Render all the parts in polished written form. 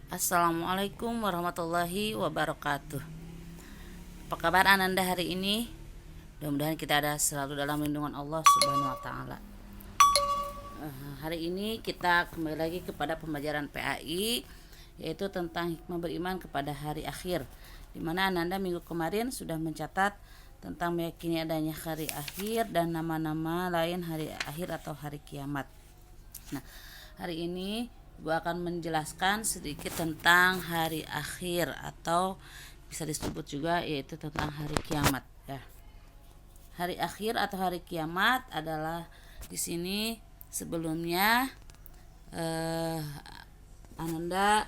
Assalamualaikum warahmatullahi wabarakatuh. Apa kabar Ananda hari ini? Mudah-mudahan kita ada selalu dalam lindungan Allah Subhanahu wa taala. Hari ini kita kembali lagi kepada pembelajaran PAI, yaitu tentang hikmah beriman kepada hari akhir. Di mana Ananda minggu kemarin sudah mencatat tentang meyakini adanya hari akhir dan nama-nama lain hari akhir atau hari kiamat. Nah, hari ini Ibu akan menjelaskan sedikit tentang hari akhir atau bisa disebut juga yaitu tentang hari kiamat ya. Hari akhir atau hari kiamat adalah di sini sebelumnya Ananda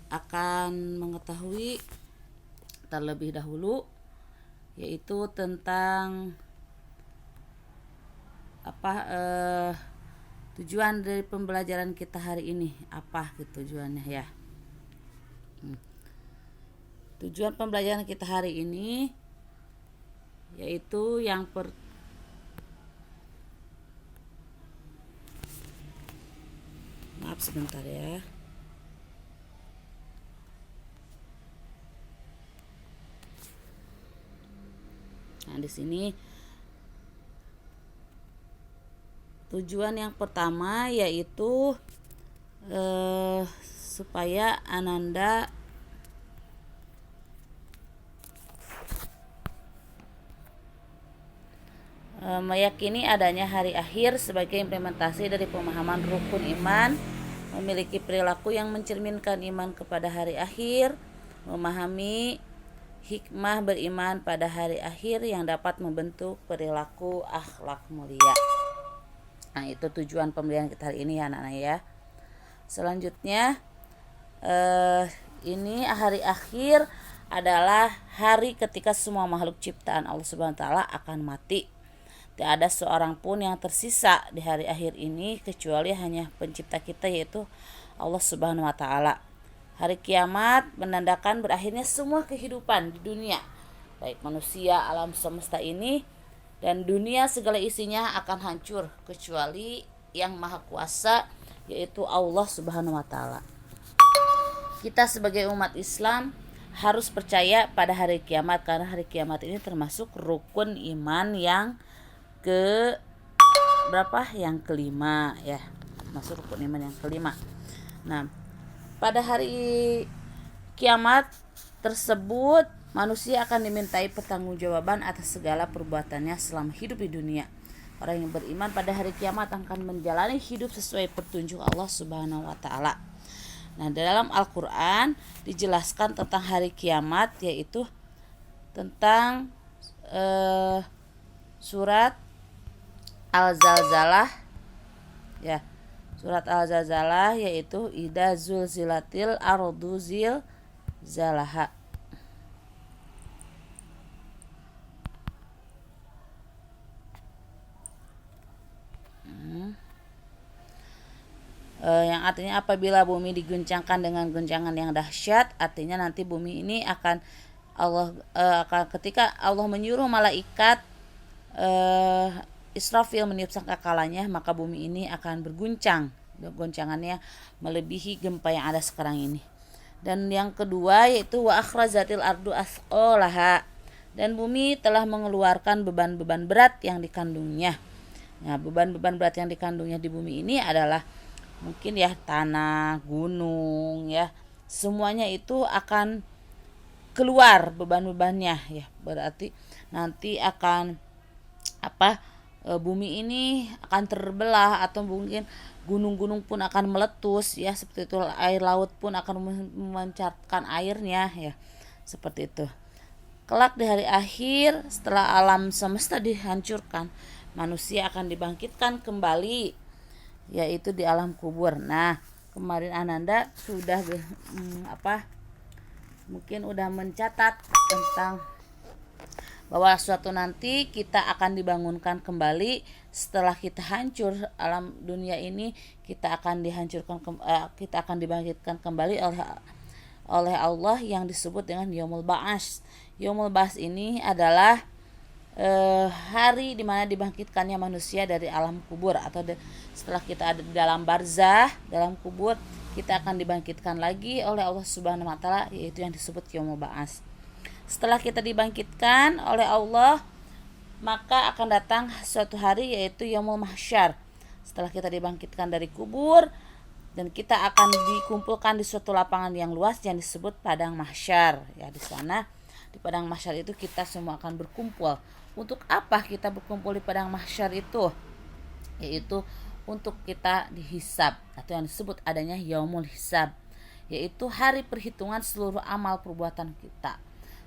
akan mengetahui terlebih dahulu yaitu tentang tujuan dari pembelajaran kita hari ini, apa gitu tujuannya ya. Tujuan pembelajaran kita hari ini yaitu maaf sebentar ya. Nah, di sini tujuan yang pertama yaitu supaya Ananda meyakini adanya hari akhir sebagai implementasi dari pemahaman rukun iman, memiliki perilaku yang mencerminkan iman kepada hari akhir, memahami hikmah beriman pada hari akhir yang dapat membentuk perilaku akhlak mulia. Nah, itu tujuan pembelajaran kita hari ini ya anak-anak ya. Selanjutnya ini hari akhir adalah hari ketika semua makhluk ciptaan Allah Subhanahu wa taala akan mati. Tidak ada seorang pun yang tersisa di hari akhir ini kecuali hanya pencipta kita yaitu Allah Subhanahu wa taala. Hari kiamat menandakan berakhirnya semua kehidupan di dunia, baik manusia, alam semesta ini dan dunia segala isinya akan hancur kecuali yang maha kuasa yaitu Allah Subhanahu wa taala. Kita sebagai umat Islam harus percaya pada hari kiamat karena hari kiamat ini termasuk rukun iman yang yang kelima ya. Masuk rukun iman yang kelima. Nah, pada hari kiamat tersebut manusia akan dimintai pertanggungjawaban atas segala perbuatannya selama hidup di dunia. Orang yang beriman pada hari kiamat akan menjalani hidup sesuai petunjuk Allah Subhanahu wa taala. Nah, dalam Al-Qur'an dijelaskan tentang hari kiamat yaitu tentang surat Al-Zalzalah ya. Surat Al-Zalzalah yaitu idza zulzilatil ardu zilzalaha. Yang artinya apabila bumi diguncangkan dengan guncangan yang dahsyat, artinya nanti bumi ini akan ketika Allah menyuruh malaikat Israfil meniup sangkakalanya, maka bumi ini akan berguncang. Goncangannya melebihi gempa yang ada sekarang ini. Dan yang kedua yaitu wa akhrajatil ardu asqalaha, dan bumi telah mengeluarkan beban-beban berat yang dikandungnya. Nah, beban-beban berat yang dikandungnya di bumi ini adalah mungkin ya tanah, gunung ya. Semuanya itu akan keluar beban-bebannya ya. Berarti nanti akan bumi ini akan terbelah atau mungkin gunung-gunung pun akan meletus ya, seperti itu. Air laut pun akan memancarkan airnya ya, seperti itu. Kelak di hari akhir setelah alam semesta dihancurkan, manusia akan dibangkitkan kembali yaitu di alam kubur. Nah, kemarin Ananda sudah mungkin udah mencatat tentang bahwa suatu nanti kita akan dibangunkan kembali setelah kita hancur alam dunia ini. Kita akan dibangkitkan kembali oleh Allah yang disebut dengan Yaumul Ba'ats. Yaumul Ba'ats ini adalah hari dimana dibangkitkannya manusia dari alam kubur atau setelah kita ada di dalam barzah, dalam kubur, kita akan dibangkitkan lagi oleh Allah Subhanahu wa taala, yaitu yang disebut yaumul ba'ats. Setelah kita dibangkitkan oleh Allah, maka akan datang suatu hari yaitu yaumul mahsyar. Setelah kita dibangkitkan dari kubur dan kita akan dikumpulkan di suatu lapangan yang luas yang disebut padang mahsyar. Ya, di sana di padang mahsyar itu kita semua akan berkumpul. Untuk apa kita berkumpul di padang mahsyar itu? Yaitu untuk kita dihisab, atau yang disebut adanya yaumul hisab, yaitu hari perhitungan seluruh amal perbuatan kita.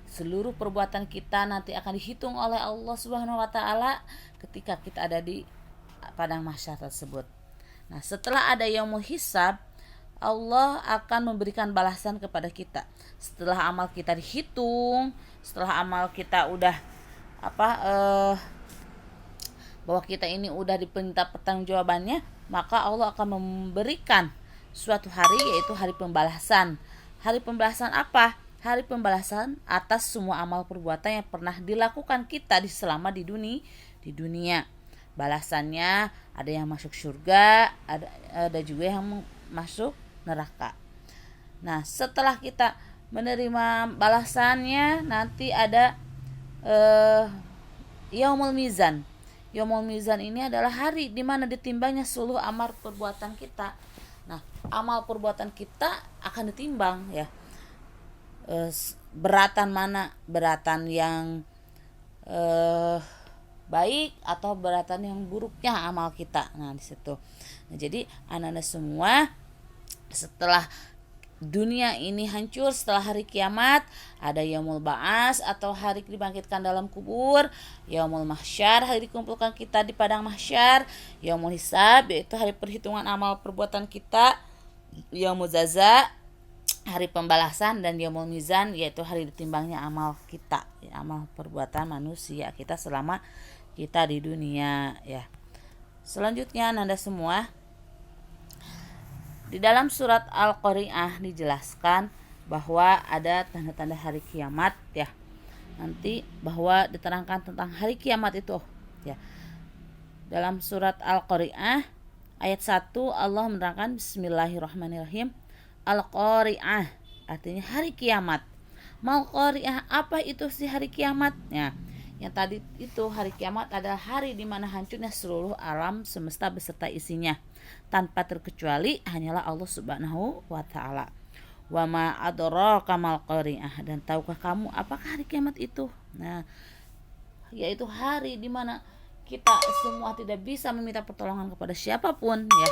Seluruh perbuatan kita nanti akan dihitung oleh Allah Subhanahu wa taala ketika kita ada di padang mahsyar tersebut. Nah, setelah ada yaumul hisab, Allah akan memberikan balasan kepada kita. Setelah amal kita dihitung, setelah amal kita udah bahwa kita ini udah diminta pertanggungjawabannya, maka Allah akan memberikan suatu hari, yaitu hari pembalasan. Hari pembalasan apa? Hari pembalasan atas semua amal perbuatan yang pernah dilakukan kita selama di dunia. Balasannya ada yang masuk surga, ada juga yang masuk neraka. Nah, setelah kita menerima balasannya, nanti ada yaumul mizan. Yaumul mizan ini adalah hari di mana ditimbangnya seluruh amal perbuatan kita. Nah, amal perbuatan kita akan ditimbang, ya. Beratan mana? Beratan yang baik atau beratan yang buruknya amal kita. Nah, di situ. Nah, jadi anak-anak semua, setelah dunia ini hancur, setelah hari kiamat ada yaumul ba'ats atau hari dibangkitkan dalam kubur, yaumul mahsyar, hari dikumpulkan kita di padang mahsyar, yaumul hisab, yaitu hari perhitungan amal perbuatan kita, yaumul jaza, hari pembalasan, dan yaumul mizan, yaitu hari ditimbangnya amal kita, amal perbuatan manusia kita selama kita di dunia, ya. Selanjutnya Anda semua, di dalam surat Al-Qari'ah dijelaskan bahwa ada tanda-tanda hari kiamat, ya. Nanti bahwa diterangkan tentang hari kiamat itu, ya. Dalam surat Al-Qari'ah ayat 1 Allah menerangkan bismillahirrahmanirrahim. Al-Qari'ah artinya hari kiamat. Mal Qari'ah, apa itu sih hari kiamat? Ya. Yang tadi itu hari kiamat adalah hari di mana hancurnya seluruh alam semesta beserta isinya, tanpa terkecuali hanyalah Allah Subhanahu wa taala. Wa ma adraka mal qari'ah, dan tahukah kamu apakah hari kiamat itu? Nah, yaitu hari di mana kita semua tidak bisa meminta pertolongan kepada siapapun, ya.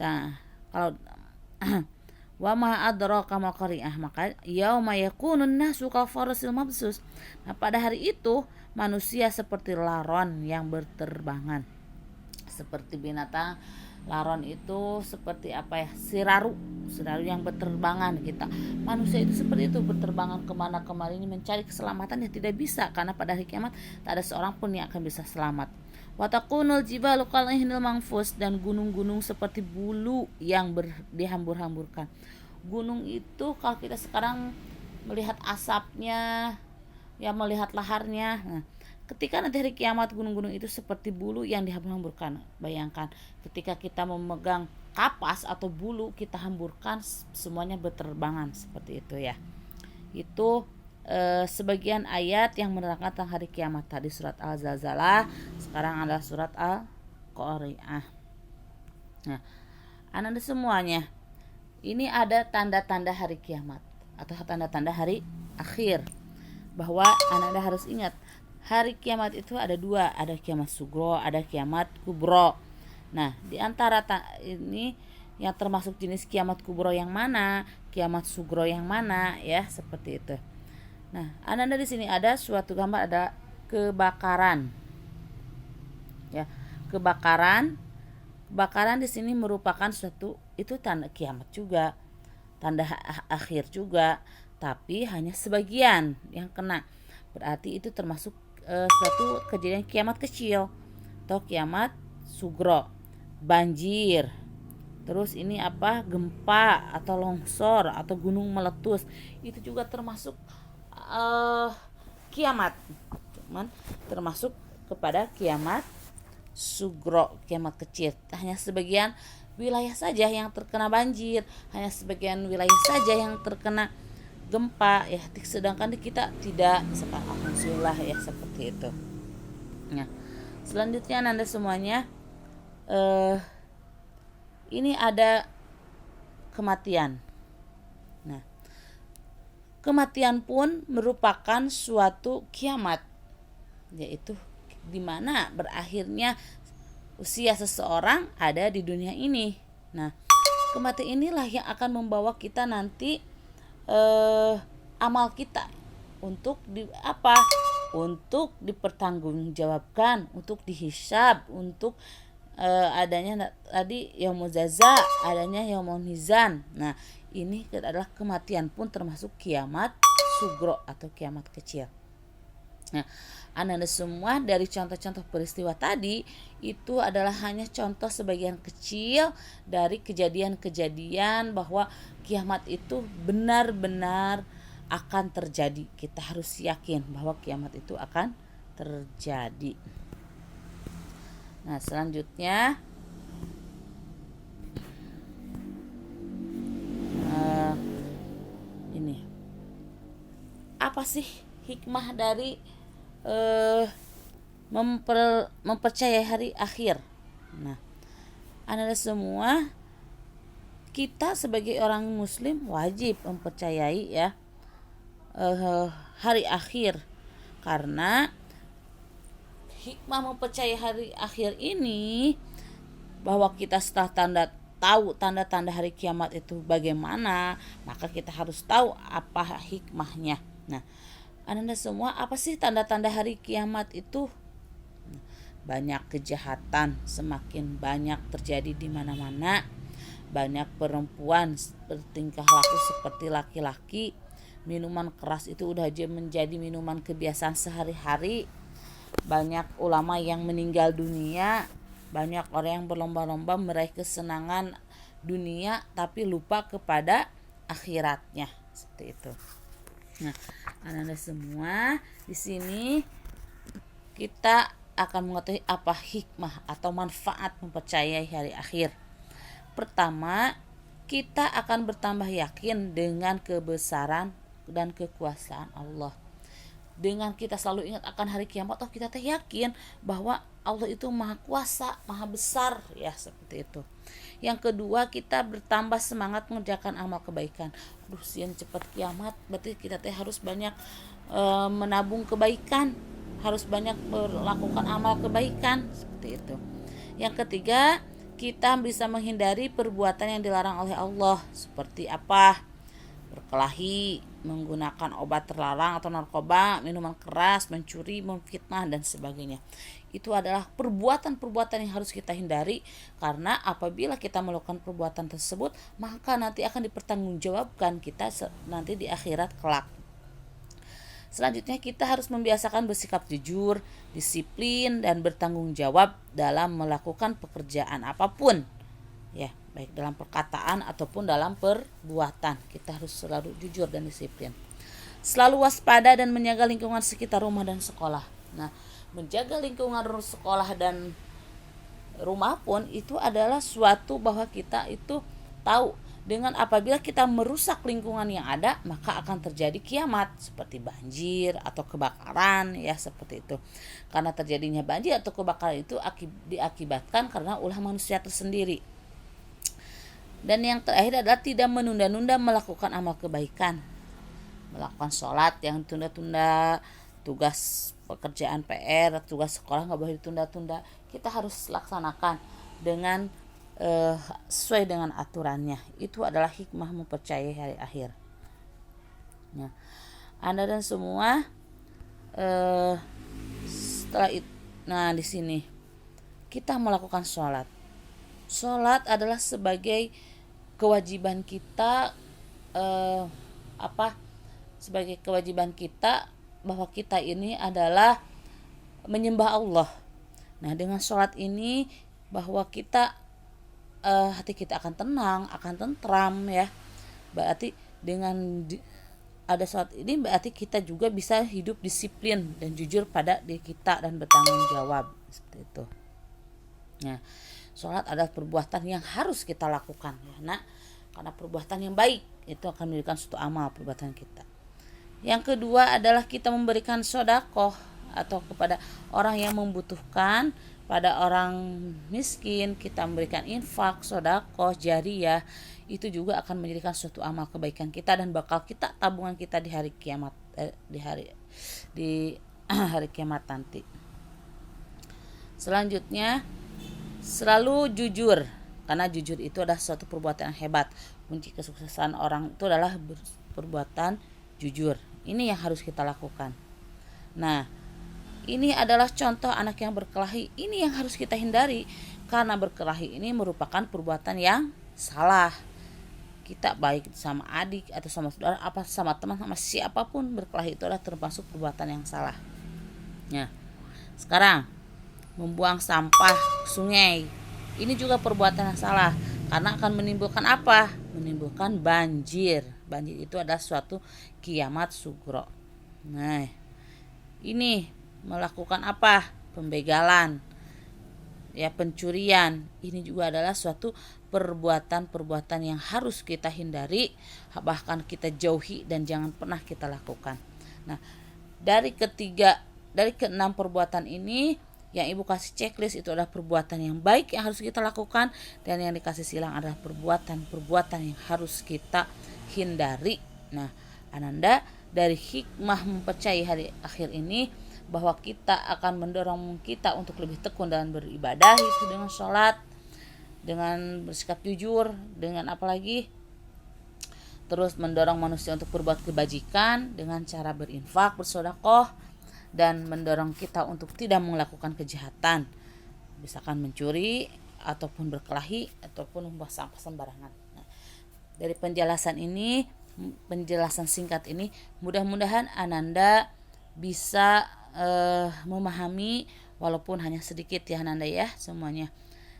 Nah, kalau wa ma adraka mal qari'ah, maka yauma yakunun nasu kafarasil mabsus. Nah, pada hari itu manusia seperti laron yang berterbangan. Seperti binatang, laron itu seperti apa ya? Siraru yang berterbangan kita. Manusia itu seperti itu, berterbangan kemana kemari mencari keselamatan, yang tidak bisa, karena pada hari kiamat tak ada seorang pun yang akan bisa selamat. Watakunul jibalu kal'ihnil manfus, dan gunung-gunung seperti bulu yang dihambur-hamburkan. Gunung itu kalau kita sekarang melihat asapnya, ya, melihat laharnya. Nah, ketika nanti hari kiamat gunung-gunung itu seperti bulu yang dihambur-hamburkan. Bayangkan ketika kita memegang kapas atau bulu, kita hamburkan, semuanya berterbangan seperti itu, ya. Itu sebagian ayat yang menerangkan tentang hari kiamat tadi surat Al-Zalzalah, sekarang adalah surat Al-Qari'ah. Nah, Anda semuanya, ini ada tanda-tanda hari kiamat atau tanda-tanda hari akhir, bahwa Anda harus ingat hari kiamat itu ada dua, ada kiamat sugro, ada kiamat kubro. Nah, di antara ini yang termasuk jenis kiamat kubro yang mana, kiamat sugro yang mana, ya, seperti itu. Nah, Anda di sini ada suatu gambar, ada kebakaran. Ya, kebakaran di sini merupakan suatu, itu tanda kiamat juga, tanda akhir juga, tapi hanya sebagian yang kena. Berarti itu termasuk suatu kejadian kiamat kecil atau kiamat sugro. Banjir. Terus ini apa? Gempa atau longsor atau gunung meletus. Itu juga termasuk kiamat, cuman termasuk kepada kiamat sugro, kiamat kecil. Hanya sebagian wilayah saja yang terkena banjir, hanya sebagian wilayah saja yang terkena gempa ya, sedangkan di kita tidak. Alhamdulillah ya, seperti itu. Nah, selanjutnya Anda semuanya, ini ada kematian. Nah, kematian pun merupakan suatu kiamat, yaitu di mana berakhirnya usia seseorang ada di dunia ini. Nah, kematian inilah yang akan membawa kita nanti amal kita untuk untuk dipertanggungjawabkan, untuk dihisab, untuk adanya tadi yaumul jaza, adanya yaumul mizan. Nah, ini adalah kematian pun termasuk kiamat sugro atau kiamat kecil. Nah, Anda semua dari contoh-contoh peristiwa tadi itu adalah hanya contoh sebagian kecil dari kejadian-kejadian bahwa kiamat itu benar-benar akan terjadi. Kita harus yakin bahwa kiamat itu akan terjadi. Nah, selanjutnya ini apa sih hikmah dari mempercayai hari akhir? Nah, Anda semua, kita sebagai orang muslim wajib mempercayai ya hari akhir, karena hikmah mempercayai hari akhir ini bahwa kita setelah tahu tanda-tanda hari kiamat itu bagaimana, maka kita harus tahu apa hikmahnya. Nah, Anda semua, apa sih tanda-tanda hari kiamat itu? Banyak kejahatan semakin banyak terjadi di mana-mana. Banyak perempuan bertingkah laku seperti laki-laki. Minuman keras itu udah menjadi minuman kebiasaan sehari-hari. Banyak ulama yang meninggal dunia. Banyak orang yang berlomba-lomba meraih kesenangan dunia tapi lupa kepada akhiratnya. Seperti itu. Nah, Anda semua, di sini kita akan mengetahui apa hikmah atau manfaat mempercayai hari akhir. Pertama, kita akan bertambah yakin dengan kebesaran dan kekuasaan Allah. Dengan kita selalu ingat akan hari kiamat, kita yakin bahwa Allah itu maha kuasa, maha besar ya, seperti itu. Yang kedua, kita bertambah semangat mengerjakan amal kebaikan. Sian cepat kiamat, berarti kita harus banyak menabung kebaikan, harus banyak melakukan amal kebaikan, seperti itu. Yang ketiga, kita bisa menghindari perbuatan yang dilarang oleh Allah, seperti apa? Berkelahi, menggunakan obat terlarang atau narkoba, minuman keras, mencuri, memfitnah dan sebagainya. Itu adalah perbuatan-perbuatan yang harus kita hindari, karena apabila kita melakukan perbuatan tersebut, maka nanti akan dipertanggungjawabkan kita nanti di akhirat kelak. Selanjutnya, kita harus membiasakan bersikap jujur, disiplin dan bertanggung jawab dalam melakukan pekerjaan apapun. Ya, baik dalam perkataan ataupun dalam perbuatan, kita harus selalu jujur dan disiplin. Selalu waspada dan menjaga lingkungan sekitar rumah dan sekolah. Nah, menjaga lingkungan sekolah dan rumah pun itu adalah suatu bahwa kita itu tahu dengan apabila kita merusak lingkungan yang ada, maka akan terjadi kiamat seperti banjir atau kebakaran ya, seperti itu. Karena terjadinya banjir atau kebakaran itu diakibatkan karena ulah manusia tersendiri. Dan yang terakhir adalah tidak menunda-nunda melakukan amal kebaikan. Melakukan sholat yang tunda-tunda, tugas pekerjaan PR, tugas sekolah nggak boleh ditunda-tunda. Kita harus laksanakan dengan sesuai dengan aturannya. Itu adalah hikmah mempercayai hari akhir. Nah, Anda dan semua setelah itu, nah di sini kita melakukan sholat. Sholat adalah sebagai kewajiban kita, sebagai kewajiban kita bahwa kita ini adalah menyembah Allah. Nah, dengan sholat ini bahwa kita hati kita akan tenang, akan tentram ya. Berarti dengan ada sholat ini berarti kita juga bisa hidup disiplin dan jujur pada diri kita dan bertanggung jawab, seperti itu. Nah, sholat adalah perbuatan yang harus kita lakukan ya nak, karena perbuatan yang baik itu akan menjadikan suatu amal perbuatan kita. Yang kedua adalah kita memberikan sedekah atau kepada orang yang membutuhkan, pada orang miskin kita memberikan infak, sedekah jariyah, itu juga akan menjadikan suatu amal kebaikan kita dan bakal kita tabungan kita di hari kiamat, di hari kiamat nanti. Selanjutnya selalu jujur, karena jujur itu adalah suatu perbuatan yang hebat. Kunci kesuksesan orang itu adalah perbuatan jujur. Ini yang harus kita lakukan. Nah, ini adalah contoh anak yang berkelahi. Ini yang harus kita hindari, karena berkelahi ini merupakan perbuatan yang salah. Kita baik sama adik atau sama saudara, apa sama teman, sama siapapun, berkelahi itu adalah termasuk perbuatan yang salah. Nah, sekarang membuang sampah sungai, ini juga perbuatan yang salah, karena akan menimbulkan apa? Menimbulkan banjir. Banjir itu adalah suatu kiamat sugro. Nah, ini melakukan apa? Pembegalan, ya, pencurian. Ini juga adalah suatu perbuatan-perbuatan yang harus kita hindari, bahkan kita jauhi dan jangan pernah kita lakukan. Nah, dari keenam perbuatan ini, yang ibu kasih checklist itu adalah perbuatan yang baik yang harus kita lakukan, dan yang dikasih silang adalah perbuatan-perbuatan yang harus kita hindari. Nah, Ananda dari hikmah mempercayai hari akhir ini, bahwa kita akan mendorong kita untuk lebih tekun dalam beribadah, itu dengan sholat, dengan bersikap jujur, dengan apalagi terus mendorong manusia untuk berbuat kebajikan dengan cara berinfak, bersedekah, dan mendorong kita untuk tidak melakukan kejahatan, misalkan mencuri ataupun berkelahi ataupun membuang sampah sembarangan. Nah, dari penjelasan singkat ini, mudah-mudahan Ananda bisa memahami, walaupun hanya sedikit ya Ananda ya semuanya.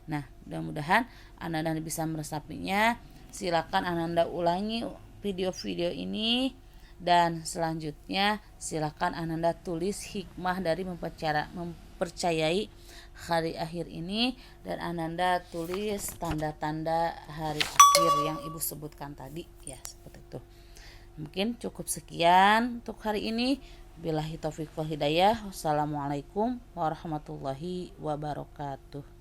Nah, mudah-mudahan Ananda bisa meresapinya. Silakan Ananda ulangi video-video ini, dan selanjutnya silakan Ananda tulis hikmah dari mempercayai hari akhir ini, dan Ananda tulis tanda-tanda hari akhir yang ibu sebutkan tadi ya, seperti itu. Mungkin cukup sekian untuk hari ini. Billahi taufiq wal hidayah. Wassalamualaikum warahmatullahi wabarakatuh.